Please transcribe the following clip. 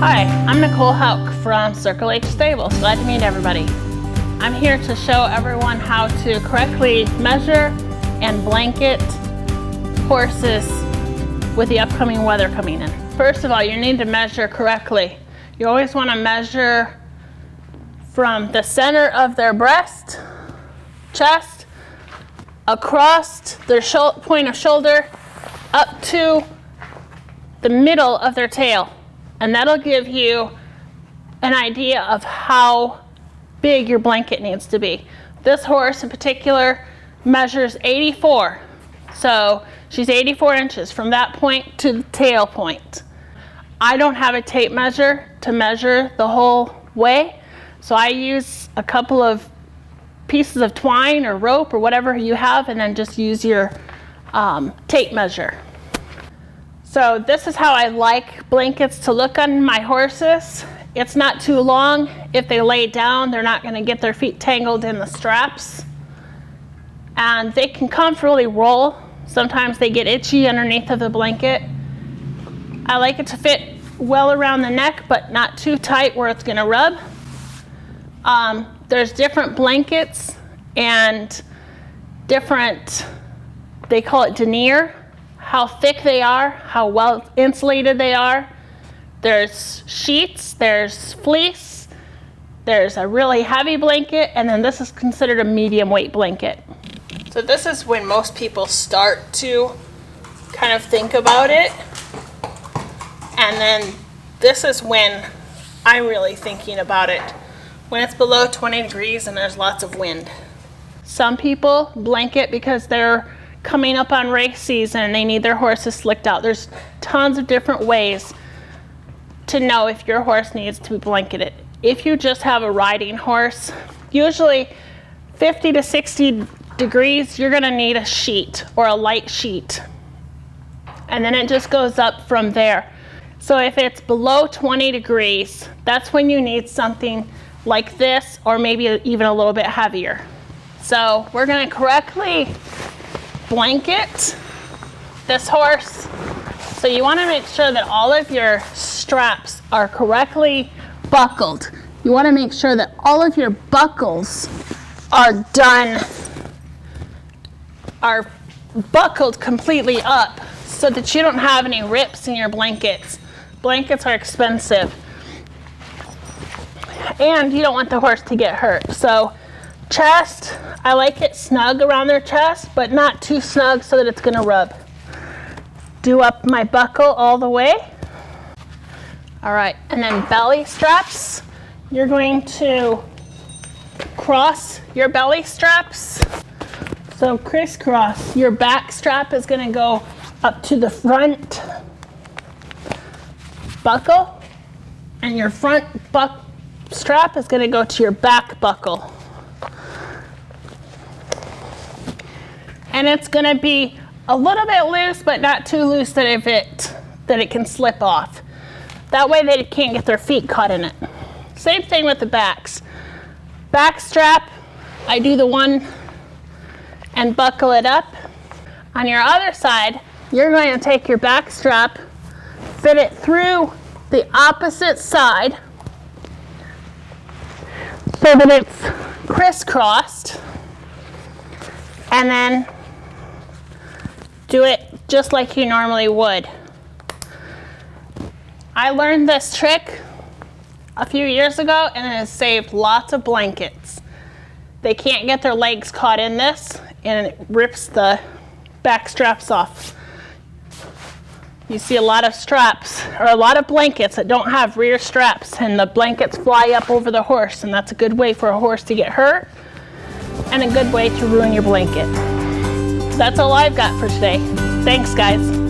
Hi, I'm Nicole Hauk from Circle H Stables. Glad to meet everybody. I'm here to show everyone how to correctly measure and blanket horses with the upcoming weather coming in. First of all, you need to measure correctly. You always want to measure from the center of their breast, chest, across their point of shoulder, up to the middle of their tail. And that'll give you an idea of how big your blanket needs to be. This horse in particular measures 84. So she's 84 inches from that point to the tail point. I don't have a tape measure to measure the whole way, so I use a couple of pieces of twine or rope or whatever you have, and then just use your tape measure. So this is how I like blankets to look on my horses. It's not too long. If they lay down, they're not going to get their feet tangled in the straps. And they can comfortably roll. Sometimes they get itchy underneath of the blanket. I like it to fit well around the neck, but not too tight where it's going to rub. There's different blankets and different, they call it denier, how thick they are, how well insulated they are. There's sheets, there's fleece, there's a really heavy blanket, and then this is considered a medium weight blanket. So this is when most people start to kind of think about it. And then this is when I'm really thinking about it, when it's below 20 degrees and there's lots of wind. Some people blanket because they're coming up on race season and they need their horses slicked out. There's tons of different ways to know if your horse needs to be blanketed. If you just have a riding horse, usually 50 to 60 degrees, you're gonna need a sheet or a light sheet. And then it just goes up from there. So if it's below 20 degrees, that's when you need something like this, or maybe even a little bit heavier. So we're gonna correctly blanket this horse. So you want to make sure that all of your straps are correctly buckled. You want to make sure that all of your buckles are buckled completely up so that you don't have any rips in your blankets. Blankets are expensive. And you don't want the horse to get hurt. So chest, I like it snug around their chest, but not too snug so that it's going to rub. Do up my buckle all the way. All right, and then belly straps. You're going to cross your belly straps. So crisscross. Your back strap is going to go up to the front buckle, and your front strap is going to go to your back buckle. And it's going to be a little bit loose, but not too loose that it can slip off. That way they can't get their feet caught in it. Same thing with the backs. Back strap, I do the one and buckle it up. On your other side, you're going to take your back strap, fit it through the opposite side so that it's crisscrossed, and then do it just like you normally would. I learned this trick a few years ago and it has saved lots of blankets. They can't get their legs caught in this and it rips the back straps off. You see a lot of straps or a lot of blankets that don't have rear straps, and the blankets fly up over the horse, and that's a good way for a horse to get hurt and a good way to ruin your blanket. That's all I've got for today. Thanks, guys.